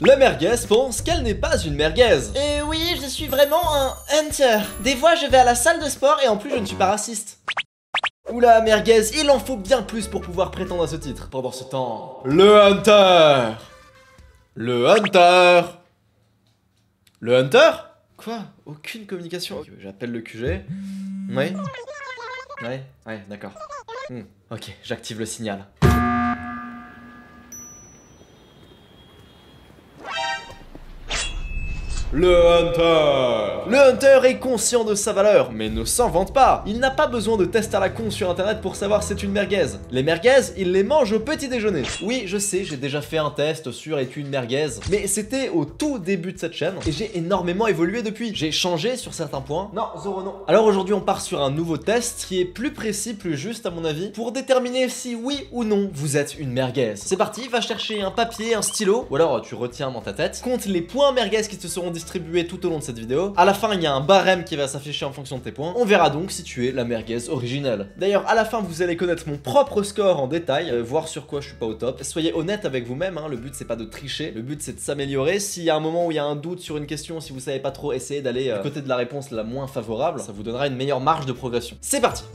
La merguez pense qu'elle n'est pas une merguez. Oui, je suis vraiment un hunter. Des fois, je vais à la salle de sport et en plus, je ne suis pas raciste. Oula, merguez, il en faut bien plus pour pouvoir prétendre à ce titre. Pendant ce temps, le hunter. Le hunter. Le hunter? Quoi? Aucune communication. Ok, j'appelle le QG. Ouais. Ouais, d'accord. Ok, j'active le signal. Le hunter! Le hunter est conscient de sa valeur, mais ne s'en vante pas. Il n'a pas besoin de tests à la con sur internet pour savoir si c'est une merguez. Les merguez, il les mange au petit déjeuner. Oui, je sais, j'ai déjà fait un test sur est-tu une merguez, mais c'était au tout début de cette chaîne, et j'ai énormément évolué depuis. J'ai changé sur certains points. Non, Zoro, non. Alors aujourd'hui, on part sur un nouveau test qui est plus précis, plus juste à mon avis, pour déterminer si oui ou non vous êtes une merguez. C'est parti, va chercher un papier, un stylo, ou alors tu retiens dans ta tête, compte les points merguez qui te seront distribués tout au long de cette vidéo. À la fin, il y a un barème qui va s'afficher en fonction de tes points. On verra donc si tu es la merguez originelle. D'ailleurs, à la fin, vous allez connaître mon propre score en détail, voir sur quoi je suis pas au top. Soyez honnête avec vous-même, hein, le but c'est pas de tricher, le but c'est de s'améliorer. S'il y a un moment où il y a un doute sur une question, si vous savez pas trop, essayez d'aller à côté de la réponse la moins favorable, ça vous donnera une meilleure marge de progression. C'est parti!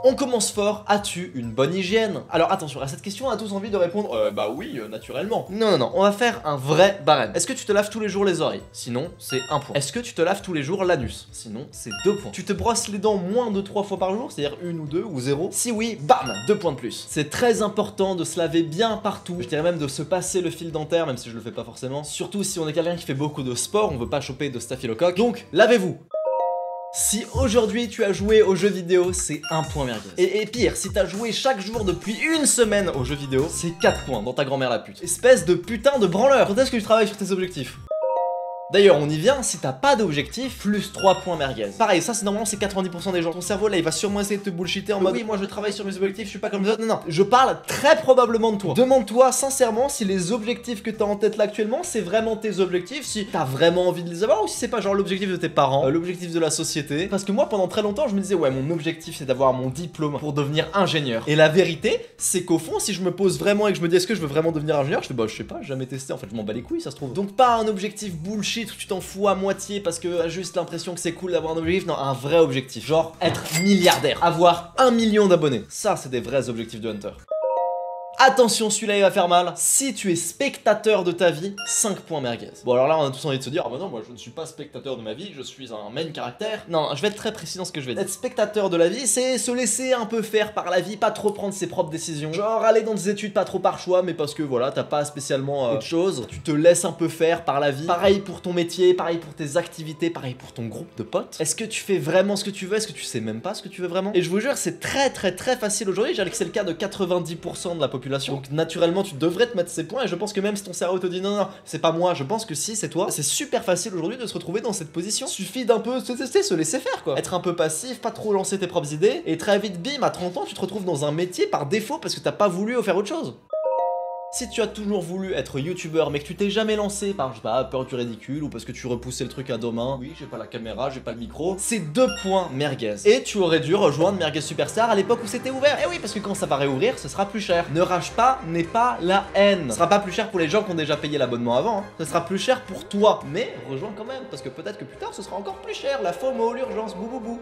On commence fort, as-tu une bonne hygiène? Alors attention, à cette question, on a tous envie de répondre bah oui, naturellement. Non, on va faire un vrai barème. Est-ce que tu te laves tous les jours les oreilles? Sinon, c'est 1 point. Est-ce que tu te laves tous les jours l'anus? Sinon, c'est 2 points. Tu te brosses les dents moins de 3 fois par jour, c'est-à-dire 1 ou 2 ou 0? Si oui, bam, 2 points de plus. C'est très important de se laver bien partout, je dirais même de se passer le fil dentaire, même si je le fais pas forcément. Surtout si on est quelqu'un qui fait beaucoup de sport, on veut pas choper de staphylocoque. Donc, lavez-vous! Si aujourd'hui tu as joué aux jeux vidéo, c'est 1 point merguez. Et pire, si t'as joué chaque jour depuis 1 semaine aux jeux vidéo, c'est 4 points dans ta grand-mère la pute. Espèce de putain de branleur. Quand est-ce que tu travailles sur tes objectifs? D'ailleurs, on y vient, si t'as pas d'objectif, plus 3 points merguez. Pareil, ça c'est normalement c'est 90% des gens. Ton cerveau là, il va sûrement essayer de te bullshiter en mode oui, moi je travaille sur mes objectifs, je suis pas comme les autres. Non, je parle très probablement de toi. Demande-toi sincèrement si les objectifs que t'as en tête là actuellement, c'est vraiment tes objectifs, si t'as vraiment envie de les avoir ou si c'est pas genre l'objectif de tes parents, l'objectif de la société. Parce que moi, pendant très longtemps, je me disais ouais, mon objectif c'est d'avoir mon diplôme pour devenir ingénieur. Et la vérité, c'est qu'au fond, si je me pose vraiment et que je me dis est-ce que je veux vraiment devenir ingénieur, je fais bah je sais pas, j'ai jamais testé, en fait je m'en bats les couilles, ça se trouve. Donc pas un objectif bullshit où tu t'en fous à moitié parce que a juste l'impression que c'est cool d'avoir un objectif, non, un vrai objectif, genre être milliardaire, avoir 1 million d'abonnés. Ça c'est des vrais objectifs de hunter. Attention, celui-là il va faire mal. Si tu es spectateur de ta vie, 5 points merguez. Bon alors là on a tous envie de se dire ah bah non, moi je ne suis pas spectateur de ma vie, je suis un main caractère. Non, je vais être très précis dans ce que je vais dire. Être spectateur de la vie, c'est se laisser un peu faire par la vie, pas trop prendre ses propres décisions. Genre aller dans des études pas trop par choix, mais parce que voilà, t'as pas spécialement autre chose. Tu te laisses un peu faire par la vie. Pareil pour ton métier, pareil pour tes activités, pareil pour ton groupe de potes. Est-ce que tu fais vraiment ce que tu veux? Est-ce que tu sais même pas ce que tu veux vraiment? Et je vous jure, c'est très facile aujourd'hui. Je dirais que c'est le cas de 90% de la population. Donc naturellement tu devrais te mettre ces points et je pense que même si ton cerveau te dit non c'est pas moi, je pense que si c'est toi, c'est super facile aujourd'hui de se retrouver dans cette position. Suffit d'un peu se laisser faire quoi. Être un peu passif, pas trop lancer tes propres idées et très vite bim à 30 ans tu te retrouves dans un métier par défaut parce que t'as pas voulu faire autre chose. Si tu as toujours voulu être youtubeur mais que tu t'es jamais lancé par, je sais pas, peur du ridicule ou parce que tu repoussais le truc à demain, oui j'ai pas la caméra, j'ai pas le micro, c'est 2 points merguez. Et tu aurais dû rejoindre Merguez Superstar à l'époque où c'était ouvert. Et oui, parce que quand ça va réouvrir, ce sera plus cher. Ne rage pas, n'est pas la haine. Ce sera pas plus cher pour les gens qui ont déjà payé l'abonnement avant, hein. Ce sera plus cher pour toi, mais rejoins quand même, parce que peut-être que plus tard ce sera encore plus cher. La FOMO, l'urgence, bouboubou.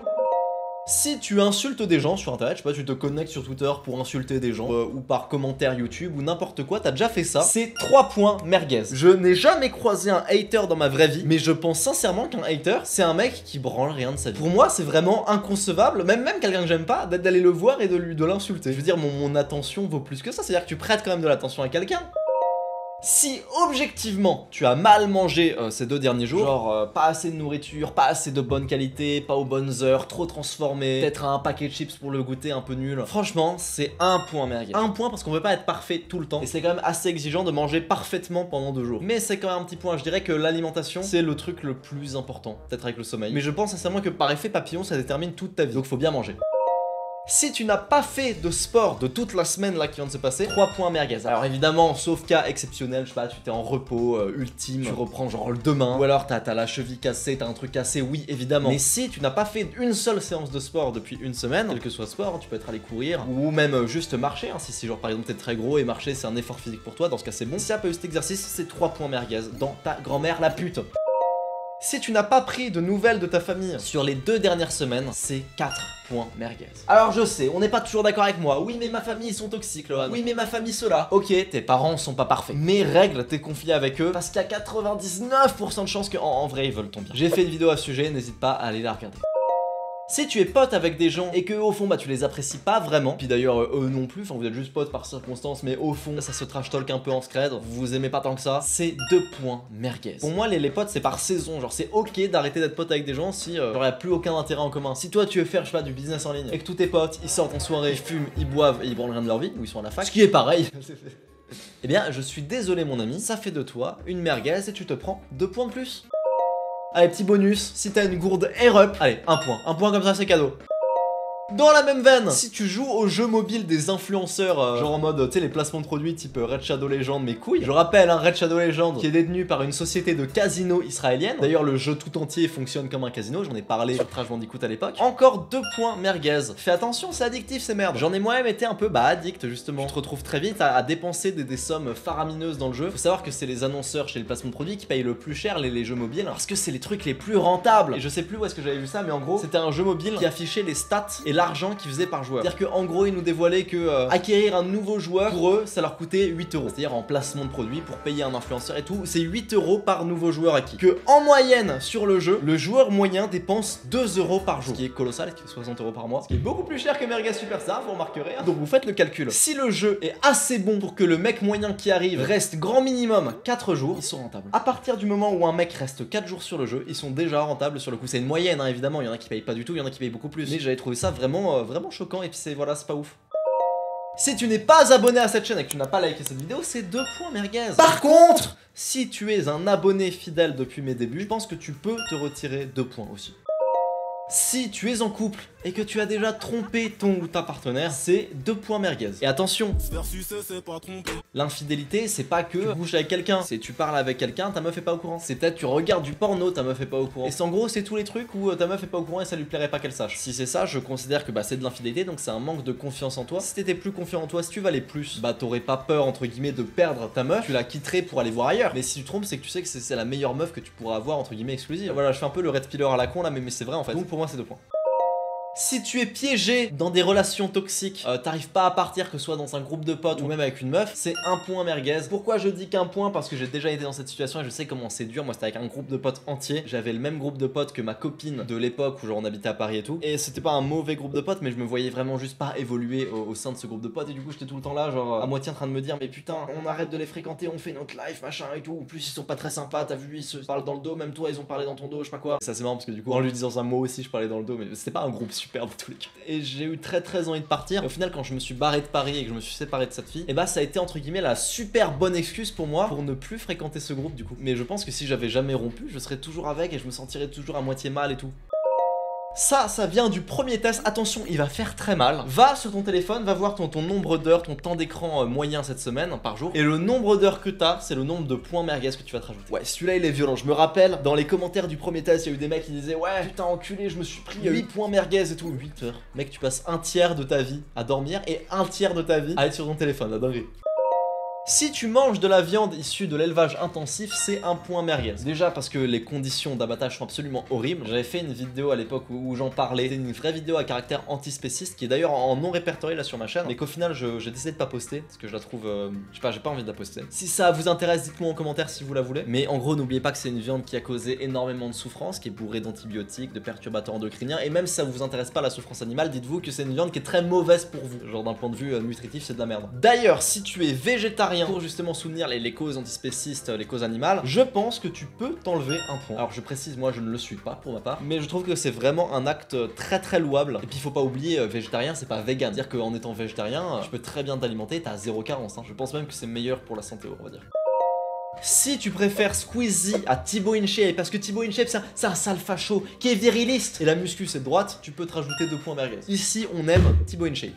Si tu insultes des gens sur internet, je sais pas, tu te connectes sur Twitter pour insulter des gens, ou par commentaire YouTube, ou n'importe quoi, t'as déjà fait ça, c'est 3 points merguez. Je n'ai jamais croisé un hater dans ma vraie vie, mais je pense sincèrement qu'un hater, c'est un mec qui branle rien de sa vie. Pour moi, c'est vraiment inconcevable, même quelqu'un que j'aime pas, d'aller le voir et de l'insulter. Je veux dire, mon attention vaut plus que ça, c'est-à-dire que tu prêtes quand même de l'attention à quelqu'un. Si objectivement tu as mal mangé ces 2 derniers jours, genre pas assez de nourriture, pas assez de bonne qualité, pas aux bonnes heures, trop transformé, peut-être un paquet de chips pour le goûter un peu nul, franchement c'est 1 point merguez. 1 point parce qu'on veut pas être parfait tout le temps et c'est quand même assez exigeant de manger parfaitement pendant 2 jours. Mais c'est quand même un petit point, je dirais que l'alimentation c'est le truc le plus important, peut-être avec le sommeil. Mais je pense sincèrement que par effet papillon ça détermine toute ta vie, donc faut bien manger. Si tu n'as pas fait de sport de toute la semaine là qui vient de se passer, 3 points merguez. Alors évidemment, sauf cas exceptionnel, je sais pas, tu t'es en repos ultime, tu reprends genre le demain, ou alors t'as la cheville cassée, t'as un truc cassé, oui évidemment. Mais si tu n'as pas fait une seule séance de sport depuis une semaine, quel que soit sport, tu peux être allé courir, ou même juste marcher, hein, si genre par exemple t'es très gros et marcher c'est un effort physique pour toi, dans ce cas c'est bon. Si t'as pas eu cet exercice, c'est 3 points merguez dans ta grand-mère la pute. Si tu n'as pas pris de nouvelles de ta famille sur les 2 dernières semaines, c'est 4 points merguez. Alors je sais, on n'est pas toujours d'accord avec moi. Oui mais ma famille ils sont toxiques Lohan. Oui mais ma famille ceux-là. Ok, tes parents sont pas parfaits. Mais règle tes conflits avec eux parce qu'il y a 99% de chances qu'en vrai ils veulent ton bien. J'ai fait une vidéo à ce sujet, n'hésite pas à aller la regarder. Si tu es pote avec des gens et que au fond bah tu les apprécies pas vraiment, puis d'ailleurs eux non plus, enfin vous êtes juste potes par circonstance, mais au fond ça se trash talk un peu en scred, vous vous aimez pas tant que ça, c'est 2 points merguez. Pour moi les potes c'est par saison, genre c'est ok d'arrêter d'être pote avec des gens si j'aurais plus aucun intérêt en commun. Si toi tu veux faire je sais pas du business en ligne et que tous tes potes ils sortent en soirée, ils fument, ils boivent et ils branlent rien de leur vie, ou ils sont à la fac, ce qui est pareil. Eh bien je suis désolé mon ami, ça fait de toi une merguez et tu te prends 2 points de plus. Allez, petit bonus, si t'as une gourde air up, allez, 1 point. 1 point comme ça, c'est cadeau. Dans la même veine, si tu joues aux jeux mobiles des influenceurs, genre en mode, tu sais, les placements de produits type Red Shadow Legend, mes couilles. Je rappelle, hein, Red Shadow Legend qui est détenu par une société de casino israélienne. D'ailleurs, le jeu tout entier fonctionne comme un casino, j'en ai parlé sur Crash Bandicoot à l'époque. Encore 2 points merguez. Fais attention, c'est addictif ces merdes. J'en ai moi-même été un peu addict justement. Tu te retrouves très vite à dépenser des sommes faramineuses dans le jeu. Faut savoir que c'est les annonceurs chez les placements de produits qui payent le plus cher les jeux mobiles parce que c'est les trucs les plus rentables. Et je sais plus où est-ce que j'avais vu ça, mais en gros, c'était un jeu mobile qui affichait les stats et l'argent qu'ils faisaient par joueur. C'est-à-dire qu'en gros, ils nous dévoilaient que acquérir un nouveau joueur, pour eux, ça leur coûtait 8 euros. C'est-à-dire en placement de produit pour payer un influenceur et tout, c'est 8 euros par nouveau joueur acquis. Que en moyenne sur le jeu, le joueur moyen dépense 2 euros par jour. Ce qui est colossal, ce qui est 60 euros par mois. Ce qui est beaucoup plus cher que Merguez Superstar, vous remarquerez. Hein. Donc vous faites le calcul. Si le jeu est assez bon pour que le mec moyen qui arrive reste grand minimum 4 jours, ils sont rentables. À partir du moment où un mec reste 4 jours sur le jeu, ils sont déjà rentables sur le coup. C'est une moyenne, hein, évidemment. Il y en a qui payent pas du tout, il y en a qui payent beaucoup plus. Mais j'avais trouvé ça vraiment choquant et puis voilà, c'est pas ouf. Si tu n'es pas abonné à cette chaîne et que tu n'as pas liké cette vidéo, c'est 2 points merguez. Par contre, si tu es un abonné fidèle depuis mes débuts, je pense que tu peux te retirer 2 points aussi. Si tu es en couple et que tu as déjà trompé ton ou ta partenaire, c'est 2 points merguez. Et attention, l'infidélité, c'est pas que tu couches avec quelqu'un, c'est tu parles avec quelqu'un, ta meuf est pas au courant. C'est peut-être tu regardes du porno, ta meuf est pas au courant. Et en gros, c'est tous les trucs où ta meuf est pas au courant et ça lui plairait pas qu'elle sache. Si c'est ça, je considère que c'est de l'infidélité, donc c'est un manque de confiance en toi. Si t'étais plus confiant en toi, si tu valais plus, t'aurais pas peur entre guillemets de perdre ta meuf, tu la quitterais pour aller voir ailleurs. Mais si tu trompes, c'est que tu sais que c'est la meilleure meuf que tu pourras avoir entre guillemets exclusive. Voilà, je fais un peu le red pillar à la con là, mais c'est vrai en fait. Donc pour moi, c'est 2 points. Si tu es piégé dans des relations toxiques, t'arrives pas à partir, que ce soit dans un groupe de potes ou même avec une meuf, c'est 1 point merguez. Pourquoi je dis qu'un point? Parce que j'ai déjà été dans cette situation et je sais comment c'est dur. Moi c'était avec un groupe de potes entier, j'avais le même groupe de potes que ma copine de l'époque où genre on habitait à Paris et tout. Et c'était pas un mauvais groupe de potes, mais je me voyais vraiment juste pas évoluer au sein de ce groupe de potes. Et du coup j'étais tout le temps là genre à moitié en train de me dire mais putain on arrête de les fréquenter, on fait notre life machin et tout. En plus ils sont pas très sympas, t'as vu, ils se parlent dans le dos, même toi ils ont parlé dans ton dos, je sais pas quoi. Ça c'est marrant parce que du coup en lui disant un mot aussi je parlais dans le dos, mais c'était pas un groupe super dans tous les cas. Et j'ai eu très envie de partir. Et au final, quand je me suis barré de Paris et que je me suis séparé de cette fille, et ça a été entre guillemets la super bonne excuse pour moi pour ne plus fréquenter ce groupe du coup. Mais je pense que si j'avais jamais rompu, je serais toujours avec et je me sentirais toujours à moitié mal et tout. Ça vient du premier test. Attention, il va faire très mal. Va sur ton téléphone, va voir ton nombre d'heures, ton temps d'écran moyen cette semaine par jour. Et le nombre d'heures que t'as, c'est le nombre de points merguez que tu vas te rajouter. Ouais, celui-là il est violent. Je me rappelle, dans les commentaires du premier test, il y a eu des mecs qui disaient ouais, putain enculé, je me suis pris 8 points merguez et tout. 8 heures. Mec, tu passes un tiers de ta vie à dormir et un tiers de ta vie à être sur ton téléphone, la dinguerie. Si tu manges de la viande issue de l'élevage intensif, c'est 1 point merguez. Déjà parce que les conditions d'abattage sont absolument horribles. J'avais fait une vidéo à l'époque où j'en parlais. C'était une vraie vidéo à caractère antispéciste qui est d'ailleurs en non répertoriée là sur ma chaîne. Mais qu'au final, j'ai décidé de pas poster parce que je la trouve... je sais pas, j'ai pas envie de la poster. Si ça vous intéresse, dites-moi en commentaire si vous la voulez. Mais en gros, n'oubliez pas que c'est une viande qui a causé énormément de souffrance, qui est bourrée d'antibiotiques, de perturbateurs endocriniens. Et même si ça vous intéresse pas la souffrance animale, dites-vous que c'est une viande qui est très mauvaise pour vous. Genre d'un point de vue nutritif, c'est de la merde. D'ailleurs, si tu es végétarien, pour justement soutenir les causes antispécistes, les causes animales, je pense que tu peux t'enlever 1 point. Alors je précise, moi je ne le suis pas pour ma part, mais je trouve que c'est vraiment un acte très louable. Et puis il faut pas oublier, végétarien c'est pas vegan, dire qu'en étant végétarien, tu peux très bien t'alimenter, t'as 0 carence, hein. Je pense même que c'est meilleur pour la santé, on va dire. Si tu préfères Squeezie à Thibaut InShape, parce que Thibaut InShape c'est un sale facho qui est viriliste, et la muscu c'est de droite, tu peux te rajouter 2 points merguez. Ici on aime Thibaut InShape.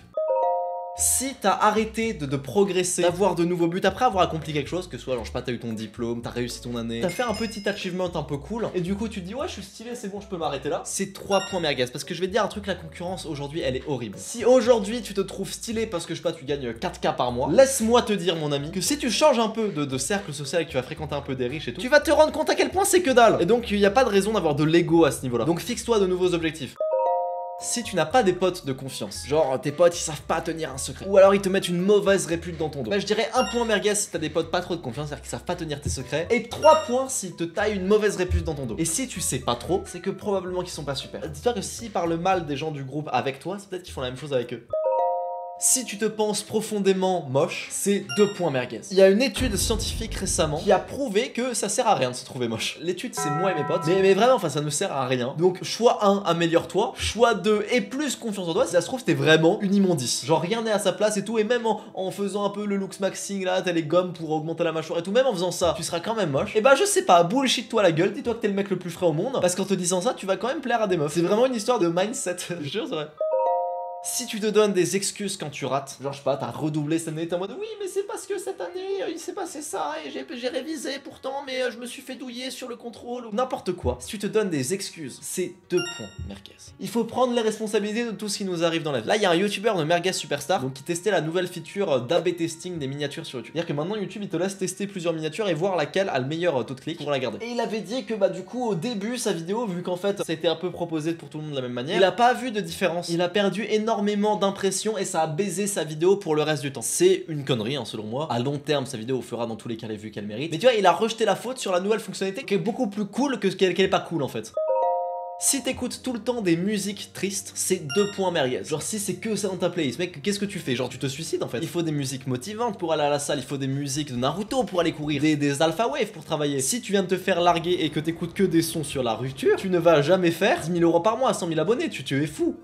Si t'as arrêté de progresser, d'avoir de nouveaux buts après avoir accompli quelque chose, que ce soit genre je sais pas, t'as eu ton diplôme, t'as réussi ton année, t'as fait un petit achievement un peu cool, et du coup tu te dis ouais je suis stylé, c'est bon, je peux m'arrêter là, c'est 3 points merguez. Parce que je vais te dire un truc, la concurrence aujourd'hui elle est horrible. Si aujourd'hui tu te trouves stylé parce que je sais pas, tu gagnes 4K par mois, laisse-moi te dire mon ami que si tu changes un peu de cercle social et que tu vas fréquenter un peu des riches et tout, tu vas te rendre compte à quel point c'est que dalle. Et donc il n'y a pas de raison d'avoir de l'ego à ce niveau là. Donc fixe-toi de nouveaux objectifs. Si tu n'as pas des potes de confiance, genre tes potes ils savent pas tenir un secret, ou alors ils te mettent une mauvaise répute dans ton dos, bah je dirais 1 point merguez si t'as des potes pas trop de confiance, c'est-à-dire qu'ils savent pas tenir tes secrets, et 3 points s'ils te taillent une mauvaise répute dans ton dos. Et si tu sais pas trop, c'est que probablement qu'ils sont pas super. Dis-toi que s'ils parlent mal des gens du groupe avec toi, c'est peut-être qu'ils font la même chose avec eux. Si tu te penses profondément moche, c'est 2 points merguez. Il y a une étude scientifique récemment qui a prouvé que ça sert à rien de se trouver moche. L'étude c'est moi et mes potes, mais vraiment enfin ça ne sert à rien. Donc choix 1, améliore-toi. Choix 2, et plus confiance en toi. Si ça se trouve t'es vraiment une immondice. Genre rien n'est à sa place et tout, et même en faisant un peu le looks maxing là, t'as les gommes pour augmenter la mâchoire et tout, même en faisant ça, tu seras quand même moche. Et bah je sais pas, bullshit toi la gueule, dis-toi que t'es le mec le plus frais au monde, parce qu'en te disant ça, tu vas quand même plaire à des meufs. C'est vraiment une histoire de mindset, je jure c'est vrai. Si tu te donnes des excuses quand tu rates, genre je sais pas, t'as redoublé cette année, t'es en mode oui mais c'est parce que cette année il s'est passé ça et j'ai révisé pourtant mais je me suis fait douiller sur le contrôle ou n'importe quoi. Si tu te donnes des excuses, c'est 2 points merguez. Il faut prendre les responsabilités de tout ce qui nous arrive dans la vie. Là il y a un youtubeur de merguez superstar donc qui testait la nouvelle feature d'AB testing des miniatures sur YouTube. C'est-à-dire que maintenant YouTube il te laisse tester plusieurs miniatures et voir laquelle a le meilleur taux de clic pour la garder. Et il avait dit que bah du coup au début sa vidéo, vu qu'en fait ça a été un peu proposé pour tout le monde de la même manière, il a pas vu de différence. Il a perdu énormément d'impressions et ça a baisé sa vidéo pour le reste du temps. C'est une connerie hein, selon moi. À long terme sa vidéo fera dans tous les cas les vues qu'elle mérite. Mais tu vois il a rejeté la faute sur la nouvelle fonctionnalité qui est beaucoup plus cool que qu'elle est pas cool en fait. Si t'écoutes tout le temps des musiques tristes, c'est 2 points merguez. Genre si c'est que ça dans ta playlist, mec, qu'est-ce que tu fais? Genre tu te suicides en fait. Il faut des musiques motivantes pour aller à la salle, il faut des musiques de Naruto pour aller courir, des Alpha Wave pour travailler. Si tu viens de te faire larguer et que t'écoutes que des sons sur la rupture, tu ne vas jamais faire 10 000 € par mois à 100 000 abonnés, tu es fou.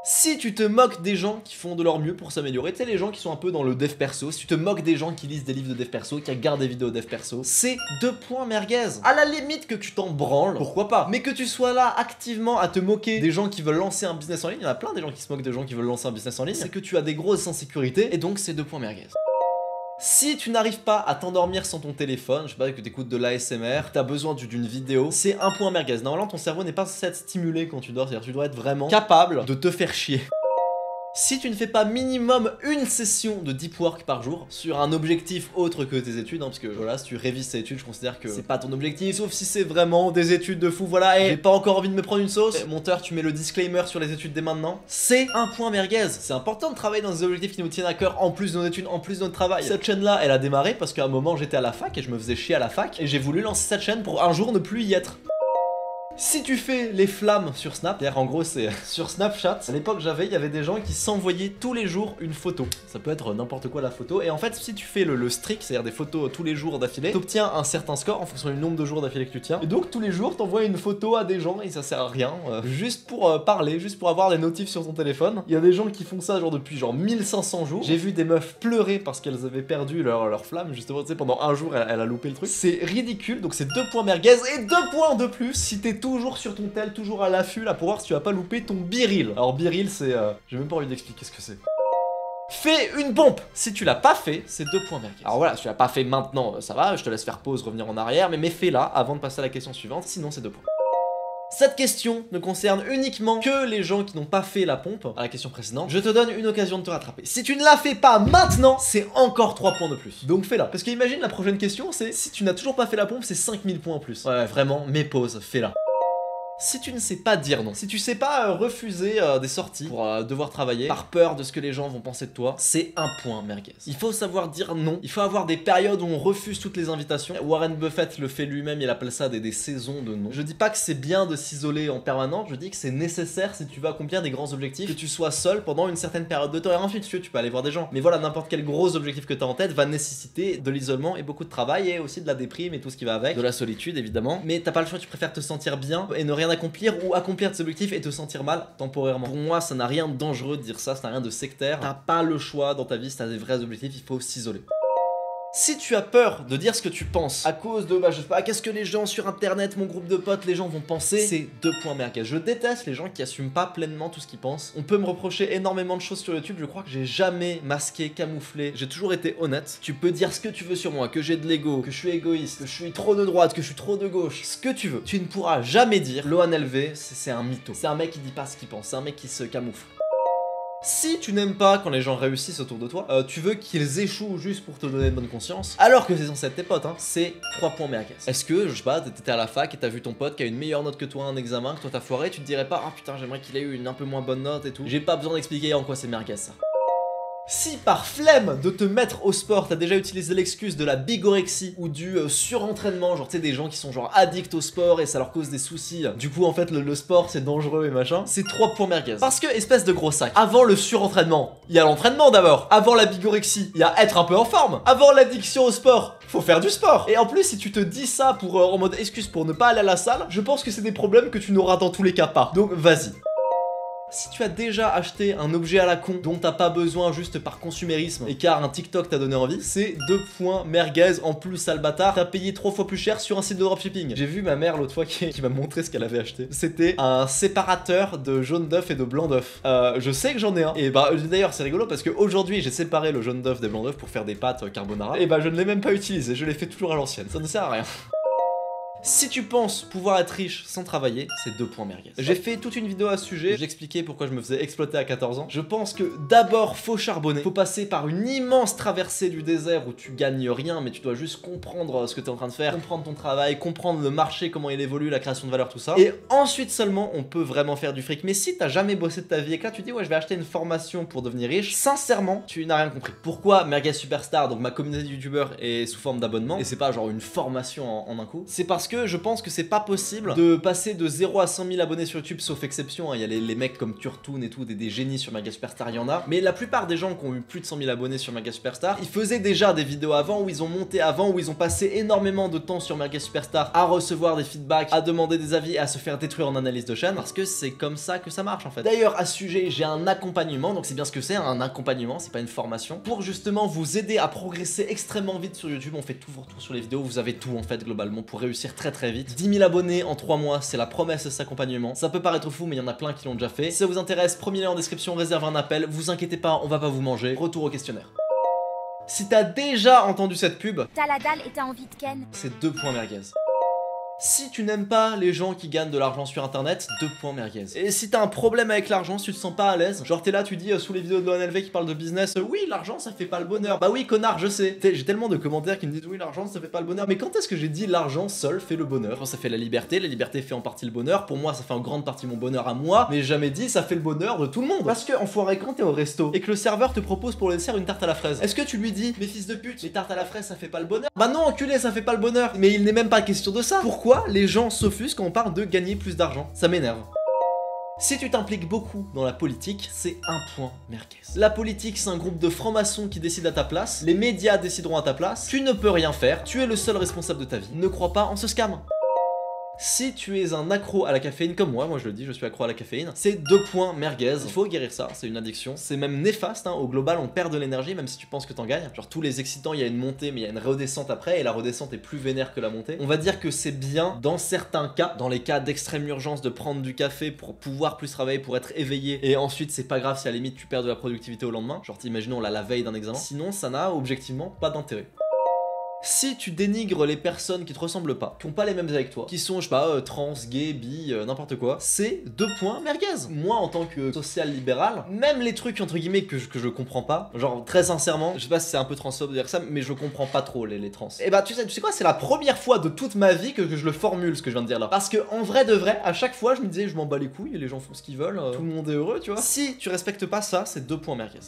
Si tu te moques des gens qui font de leur mieux pour s'améliorer, tu sais les gens qui sont un peu dans le dev perso, si tu te moques des gens qui lisent des livres de dev perso, qui regardent des vidéos dev perso, c'est 2 points merguez. À la limite que tu t'en branles, pourquoi pas, mais que tu sois là activement à te moquer des gens qui veulent lancer un business en ligne, il y en a plein des gens qui se moquent des gens qui veulent lancer un business en ligne, c'est que tu as des grosses insécurités et donc c'est 2 points merguez. Si tu n'arrives pas à t'endormir sans ton téléphone, je sais pas, que t'écoutes de l'ASMR, t'as besoin d'une vidéo, c'est 1 point merguez. Normalement ton cerveau n'est pas censé être stimulé quand tu dors, c'est-à-dire tu dois être vraiment capable de te faire chier. Si tu ne fais pas minimum une session de deep work par jour sur un objectif autre que tes études, hein, parce que voilà, si tu révises tes études, je considère que c'est pas ton objectif, sauf si c'est vraiment des études de fou, voilà, et j'ai pas encore envie de me prendre une sauce. Monteur, tu mets le disclaimer sur les études dès maintenant. C'est 1 point merguez. C'est important de travailler dans des objectifs qui nous tiennent à cœur, en plus de nos études, en plus de notre travail. Cette chaîne-là, elle a démarré parce qu'à un moment j'étais à la fac et je me faisais chier à la fac, et j'ai voulu lancer cette chaîne pour un jour ne plus y être. Si tu fais les flammes sur Snap, c'est-à-dire en gros c'est sur Snapchat, à l'époque il y avait des gens qui s'envoyaient tous les jours une photo. Ça peut être n'importe quoi la photo, et en fait si tu fais le streak, c'est-à-dire des photos tous les jours d'affilée, t'obtiens un certain score en fonction du nombre de jours d'affilée que tu tiens. Et donc tous les jours t'envoies une photo à des gens et ça sert à rien, juste pour parler, juste pour avoir des notifs sur ton téléphone. Il y a des gens qui font ça genre depuis genre 1500 jours. J'ai vu des meufs pleurer parce qu'elles avaient perdu leur flamme, justement, tu sais, pendant un jour elle a loupé le truc. C'est ridicule, donc c'est 2 points merguez et 2 points de plus si t'es toujours sur ton tel, toujours à l'affût là pour voir si tu vas pas louper ton biril. Alors biril c'est... j'ai même pas envie d'expliquer ce que c'est. Fais une pompe. Si tu l'as pas fait, c'est 2 points merguez. Alors voilà, si tu l'as pas fait maintenant, ça va, je te laisse faire pause, revenir en arrière, mais fais-la avant de passer à la question suivante, sinon c'est 2 points. Cette question ne concerne uniquement que les gens qui n'ont pas fait la pompe à la question précédente. Je te donne une occasion de te rattraper. Si tu ne la fais pas maintenant, c'est encore 3 points de plus. Donc fais-la. Parce qu'imagine la prochaine question, c'est si tu n'as toujours pas fait la pompe, c'est 5000 points en plus. Ouais, vraiment, mets pause, fais-la. Si tu ne sais pas dire non, si tu sais pas refuser des sorties pour devoir travailler par peur de ce que les gens vont penser de toi, c'est 1 point merguez. Il faut savoir dire non, il faut avoir des périodes où on refuse toutes les invitations. Warren Buffett le fait lui-même, il appelle ça des saisons de non. Je dis pas que c'est bien de s'isoler en permanence, je dis que c'est nécessaire si tu veux accomplir des grands objectifs, que tu sois seul pendant une certaine période de temps, et ensuite tu peux aller voir des gens. Mais voilà, n'importe quel gros objectif que tu as en tête va nécessiter de l'isolement et beaucoup de travail, et aussi de la déprime et tout ce qui va avec, de la solitude évidemment. Mais t'as pas le choix, tu préfères te sentir bien et ne rien accomplir, ou accomplir tes objectifs et te sentir mal temporairement. Pour moi, ça n'a rien de dangereux de dire ça n'a rien de sectaire. T'as pas le choix dans ta vie, si t'as des vrais objectifs, il faut s'isoler. Si tu as peur de dire ce que tu penses à cause de, je sais pas, qu'est-ce que les gens sur internet, mon groupe de potes, les gens vont penser, c'est 2 points merguez. Je déteste les gens qui assument pas pleinement tout ce qu'ils pensent. On peut me reprocher énormément de choses sur YouTube, je crois que j'ai jamais masqué, camouflé, j'ai toujours été honnête. Tu peux dire ce que tu veux sur moi, que j'ai de l'ego, que je suis égoïste, que je suis trop de droite, que je suis trop de gauche, ce que tu veux. Tu ne pourras jamais dire Lohan LV, c'est un mytho. C'est un mec qui dit pas ce qu'il pense, c'est un mec qui se camoufle. Si tu n'aimes pas quand les gens réussissent autour de toi, tu veux qu'ils échouent juste pour te donner une bonne conscience, alors que c'est censé être tes potes, hein, c'est 3 points merguez. Est-ce que, je sais pas, t'étais à la fac et t'as vu ton pote qui a une meilleure note que toi à un examen, que toi t'as foiré, tu te dirais pas, ah putain, j'aimerais qu'il ait eu une un peu moins bonne note et tout. J'ai pas besoin d'expliquer en quoi c'est merguez ça. Si par flemme de te mettre au sport, t'as déjà utilisé l'excuse de la bigorexie ou du surentraînement, genre tu sais des gens qui sont genre addicts au sport et ça leur cause des soucis, du coup en fait le sport c'est dangereux et machin, c'est 3 points merguez. Parce que espèce de gros sac, avant le surentraînement, il y a l'entraînement d'abord. Avant la bigorexie, il y a être un peu en forme. Avant l'addiction au sport, faut faire du sport. Et en plus si tu te dis ça pour en mode excuse pour ne pas aller à la salle, je pense que c'est des problèmes que tu n'auras dans tous les cas pas. Donc vas-y. Si tu as déjà acheté un objet à la con dont t'as pas besoin juste par consumérisme et car un TikTok t'a donné envie, c'est 2 points merguez. En plus, sale bâtard, t'as payé 3 fois plus cher sur un site de dropshipping. J'ai vu ma mère l'autre fois qui m'a montré ce qu'elle avait acheté. C'était un séparateur de jaune d'œuf et de blanc d'œuf. Je sais que j'en ai un. Et bah d'ailleurs c'est rigolo parce qu'aujourd'hui j'ai séparé le jaune d'œuf des blancs d'œuf pour faire des pâtes carbonara. Et bah je ne l'ai même pas utilisé, je l'ai fait toujours à l'ancienne. Ça ne sert à rien. Si tu penses pouvoir être riche sans travailler, c'est 2 points merguez. J'ai fait toute une vidéo à ce sujet, j'expliquais pourquoi je me faisais exploiter à 14 ans. Je pense que d'abord faut charbonner, faut passer par une immense traversée du désert où tu gagnes rien mais tu dois juste comprendre ce que tu es en train de faire, comprendre ton travail, comprendre le marché, comment il évolue, la création de valeur, tout ça. Et ensuite seulement on peut vraiment faire du fric. Mais si t'as jamais bossé de ta vie et que là tu dis ouais je vais acheter une formation pour devenir riche, sincèrement tu n'as rien compris. Pourquoi Merguez Superstar, donc ma communauté de youtubeurs est sous forme d'abonnement et c'est pas genre une formation en un coup, c'est parce que je pense que c'est pas possible de passer de 0 à 100 000 abonnés sur YouTube, sauf exception, hein. Il y a les mecs comme Turtoon et tout, des génies sur Merguez Superstar, il y en a. Mais la plupart des gens qui ont eu plus de 100 000 abonnés sur Merguez Superstar, ils faisaient déjà des vidéos avant, où ils ont monté avant, où ils ont passé énormément de temps sur Merguez Superstar à recevoir des feedbacks, à demander des avis, à se faire détruire en analyse de chaîne, parce que c'est comme ça que ça marche en fait. D'ailleurs, à ce sujet, j'ai un accompagnement, donc c'est bien ce que c'est, un accompagnement, c'est pas une formation, pour justement vous aider à progresser extrêmement vite sur YouTube. On fait tout vos retours sur les vidéos, vous avez tout en fait globalement pour réussir très vite. 10 000 abonnés en 3 mois, c'est la promesse de cet accompagnement. Ça peut paraître fou, mais il y en a plein qui l'ont déjà fait. Si ça vous intéresse, premier lien en description, réservez un appel. Vous inquiétez pas, on va pas vous manger. Retour au questionnaire. Si t'as déjà entendu cette pub, t'as la dalle et t'as envie de ken, c'est 2 points merguez. Si tu n'aimes pas les gens qui gagnent de l'argent sur internet, 2 points merguez. Et si t'as un problème avec l'argent, si tu te sens pas à l'aise, genre t'es là, tu dis sous les vidéos de Lohan LV qui parlent de business, oui l'argent ça fait pas le bonheur. Bah oui connard, je sais. J'ai tellement de commentaires qui me disent oui l'argent ça fait pas le bonheur. Mais quand est-ce que j'ai dit l'argent seul fait le bonheur? Quand ça fait la liberté fait en partie le bonheur. Pour moi ça fait en grande partie mon bonheur à moi, mais j'ai jamais dit ça fait le bonheur de tout le monde. Parce que enfoiré, quand t'es au resto et que le serveur te propose pour le dessert une tarte à la fraise, est-ce que tu lui dis mais fils de pute, les tartes à la fraise ça fait pas le bonheur? Bah non enculé, ça fait pas le bonheur. Mais il n'est même pas question de ça. Pourquoi les gens s'offusquent quand on parle de gagner plus d'argent? Ça m'énerve. Si tu t'impliques beaucoup dans la politique, c'est 1 point merguez. La politique, c'est un groupe de francs-maçons qui décident à ta place, les médias décideront à ta place, tu ne peux rien faire, tu es le seul responsable de ta vie. Ne crois pas en ce scam. Si tu es un accro à la caféine comme moi je le dis, je suis accro à la caféine, c'est 2 points merguez. Il faut guérir ça, c'est une addiction. C'est même néfaste, hein. Au global, on perd de l'énergie même si tu penses que t'en gagnes. Genre tous les excitants, il y a une montée mais il y a une redescente après et la redescente est plus vénère que la montée. On va dire que c'est bien dans certains cas, dans les cas d'extrême urgence, de prendre du café pour pouvoir plus travailler, pour être éveillé et ensuite c'est pas grave si à la limite tu perds de la productivité au lendemain. Genre imaginons la veille d'un examen. Sinon ça n'a objectivement pas d'intérêt. Si tu dénigres les personnes qui te ressemblent pas, qui ont pas les mêmes avec toi, qui sont, je sais pas, trans, gay, bi, n'importe quoi, c'est 2 points merguez. Moi, en tant que social-libéral, même les trucs, entre guillemets, que je comprends pas, genre, très sincèrement, je sais pas si c'est un peu transphobe de dire ça, mais je comprends pas trop les trans. Et bah, tu sais quoi, c'est la première fois de toute ma vie que je le formule, ce que je viens de dire là. Parce que, en vrai de vrai, à chaque fois, je me disais, je m'en bats les couilles, les gens font ce qu'ils veulent, tout le monde est heureux, tu vois. Si tu respectes pas ça, c'est 2 points merguez.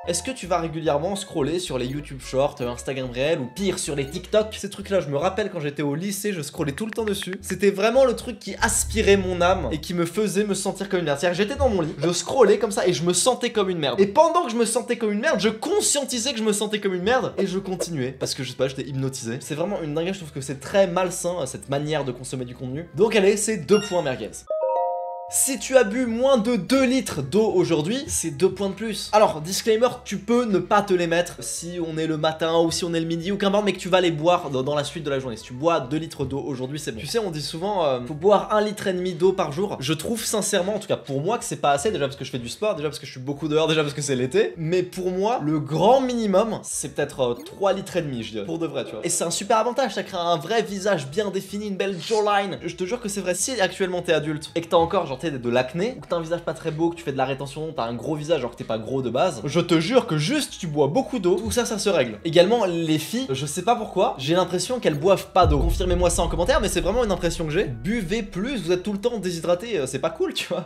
Est-ce que tu vas régulièrement scroller sur les YouTube Shorts, Instagram Réel ou pire sur les TikTok? Ces trucs là, je me rappelle quand j'étais au lycée, je scrollais tout le temps dessus. C'était vraiment le truc qui aspirait mon âme et qui me faisait me sentir comme une merde. C'est-à-dire que j'étais dans mon lit, je scrollais comme ça et je me sentais comme une merde. Et pendant que je me sentais comme une merde, je conscientisais que je me sentais comme une merde et je continuais parce que je sais pas, j'étais hypnotisé. C'est vraiment une dinguerie, je trouve que c'est très malsain cette manière de consommer du contenu. Donc allez, c'est 2 points merguez. Si tu as bu moins de 2 litres d'eau aujourd'hui, c'est 2 points de plus. Alors, disclaimer, tu peux ne pas te les mettre si on est le matin ou si on est le midi ou qu'importe, mais que tu vas les boire dans la suite de la journée. Si tu bois 2 litres d'eau aujourd'hui, c'est bon. Tu sais, on dit souvent, faut boire 1,5 litre d'eau par jour. Je trouve sincèrement, en tout cas pour moi, que c'est pas assez, déjà parce que je fais du sport, déjà parce que je suis beaucoup dehors, déjà parce que c'est l'été. Mais pour moi, le grand minimum, c'est peut-être 3,5 litres, je dirais. Pour de vrai, tu vois. Et c'est un super avantage, ça crée un vrai visage bien défini, une belle jawline. Je te jure que c'est vrai. Si actuellement t'es adulte et que t'as encore genre de l'acné, ou que t'as un visage pas très beau, que tu fais de la rétention, t'as un gros visage alors que t'es pas gros de base, je te jure que juste tu bois beaucoup d'eau, tout ça, ça se règle. Également, les filles, je sais pas pourquoi, j'ai l'impression qu'elles boivent pas d'eau. Confirmez-moi ça en commentaire, mais c'est vraiment une impression que j'ai. Buvez plus, vous êtes tout le temps déshydraté, c'est pas cool, tu vois.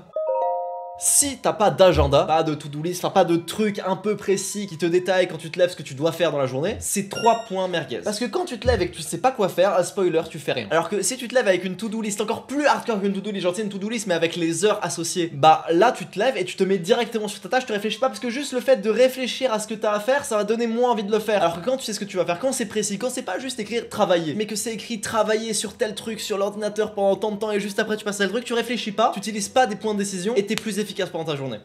Si t'as pas d'agenda, pas de to-do list, enfin pas de truc un peu précis qui te détaille quand tu te lèves ce que tu dois faire dans la journée, c'est 3 points merguez. Parce que quand tu te lèves et que tu sais pas quoi faire, spoiler, tu fais rien. Alors que si tu te lèves avec une to-do list encore plus hardcore qu'une to-do list, genre une to-do list mais avec les heures associées, bah là tu te lèves et tu te mets directement sur ta tâche, tu réfléchis pas parce que juste le fait de réfléchir à ce que t'as à faire, ça va donner moins envie de le faire. Alors que quand tu sais ce que tu vas faire, quand c'est précis, quand c'est pas juste écrire travailler, mais que c'est écrit travailler sur tel truc sur l'ordinateur pendant tant de temps et juste après tu passes à le truc, tu réfléchis pas, tu utilises pas des points de décision et t'es plus efficace pendant ta journée.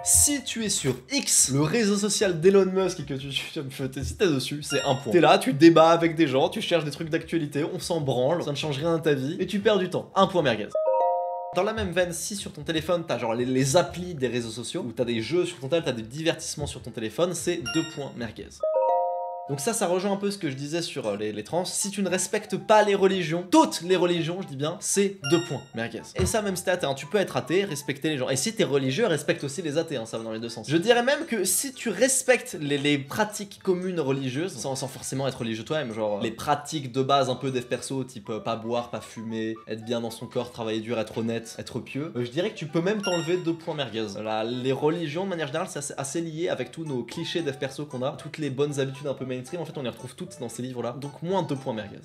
Si tu es sur X, le réseau social d'Elon Musk et que si t'es dessus, c'est un point. T'es là, tu débats avec des gens, tu cherches des trucs d'actualité, on s'en branle, ça ne change rien à ta vie, et tu perds du temps. Un point merguez. Dans la même veine, si sur ton téléphone t'as genre les applis des réseaux sociaux, ou t'as des jeux sur ton téléphone, t'as des divertissements sur ton téléphone, c'est 2 points merguez. Donc ça rejoint un peu ce que je disais sur les trans. Si tu ne respectes pas les religions, toutes les religions, je dis bien, c'est 2 points merguez. Et ça, même si t'es athée, hein, tu peux être athée, respecter les gens. Et si t'es religieux, respecte aussi les athées, hein, ça va dans les deux sens. Je dirais même que si tu respectes les pratiques communes religieuses, sans forcément être religieux toi-même, genre les pratiques de base un peu dev perso, type pas boire, pas fumer, être bien dans son corps, travailler dur, être honnête, être pieux, je dirais que tu peux même t'enlever 2 points merguez. Là, les religions, de manière générale, c'est assez lié avec tous nos clichés dev perso qu'on a, toutes les bonnes habitudes un peu mainstream, en fait on les retrouve toutes dans ces livres là, donc moins 2 points merguez.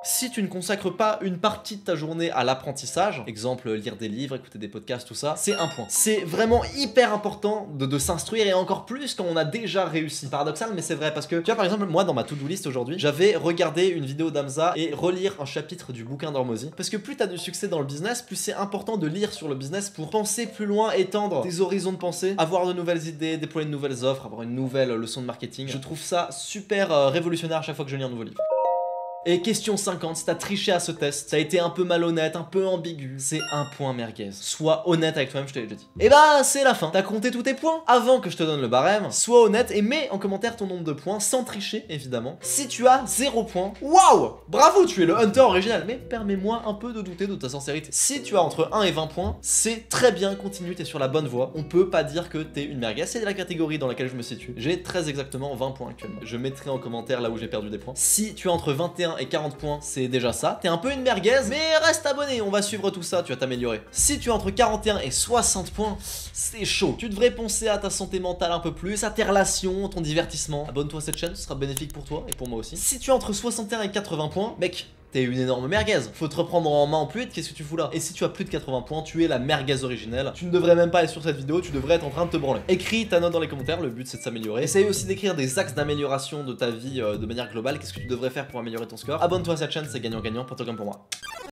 Si tu ne consacres pas une partie de ta journée à l'apprentissage, exemple lire des livres, écouter des podcasts, tout ça, c'est 1 point. C'est vraiment hyper important de s'instruire et encore plus quand on a déjà réussi. Paradoxal mais c'est vrai parce que tu vois par exemple moi dans ma to-do list aujourd'hui, j'avais regardé une vidéo d'Hamza et relire un chapitre du bouquin d'Hormozy. Parce que plus t'as du succès dans le business, plus c'est important de lire sur le business pour penser plus loin, étendre tes horizons de pensée, avoir de nouvelles idées, déployer de nouvelles offres, avoir une nouvelle leçon de marketing. Je trouve ça super révolutionnaire à chaque fois que je lis un nouveau livre. Et question 50, si t'as triché à ce test, ça a été un peu malhonnête, un peu ambigu, c'est 1 point merguez. Sois honnête avec toi-même, je te l'ai déjà dit. Et bah c'est la fin, t'as compté tous tes points. Avant que je te donne le barème, sois honnête et mets en commentaire ton nombre de points, sans tricher évidemment. Si tu as 0 points, waouh, bravo, tu es le hunter original, mais permets-moi un peu de douter de ta sincérité. Si tu as entre 1 et 20 points, c'est très bien, continue, t'es sur la bonne voie. On peut pas dire que t'es une merguez, c'est la catégorie dans laquelle je me situe. J'ai très exactement 20 points actuellement. Je mettrai en commentaire là où j'ai perdu des points. Si tu as entre 21 et 40 points, c'est déjà ça. T'es un peu une merguez, mais reste abonné, on va suivre tout ça, tu vas t'améliorer. Si tu as entre 41 et 60 points, c'est chaud. Tu devrais penser à ta santé mentale un peu plus, à tes relations, ton divertissement. Abonne-toi à cette chaîne, ce sera bénéfique pour toi et pour moi aussi. Si tu as entre 61 et 80 points, mec, t'es une énorme merguez. Faut te reprendre en main en plus vite, qu'est-ce que tu fous là? Et si tu as plus de 80 points, tu es la merguez originelle. Tu ne devrais même pas être sur cette vidéo, tu devrais être en train de te branler. Écris ta note dans les commentaires, le but c'est de s'améliorer. Essaye aussi d'écrire des axes d'amélioration de ta vie de manière globale. Qu'est-ce que tu devrais faire pour améliorer ton score? Abonne-toi à cette chaîne, c'est gagnant-gagnant pour toi comme pour moi.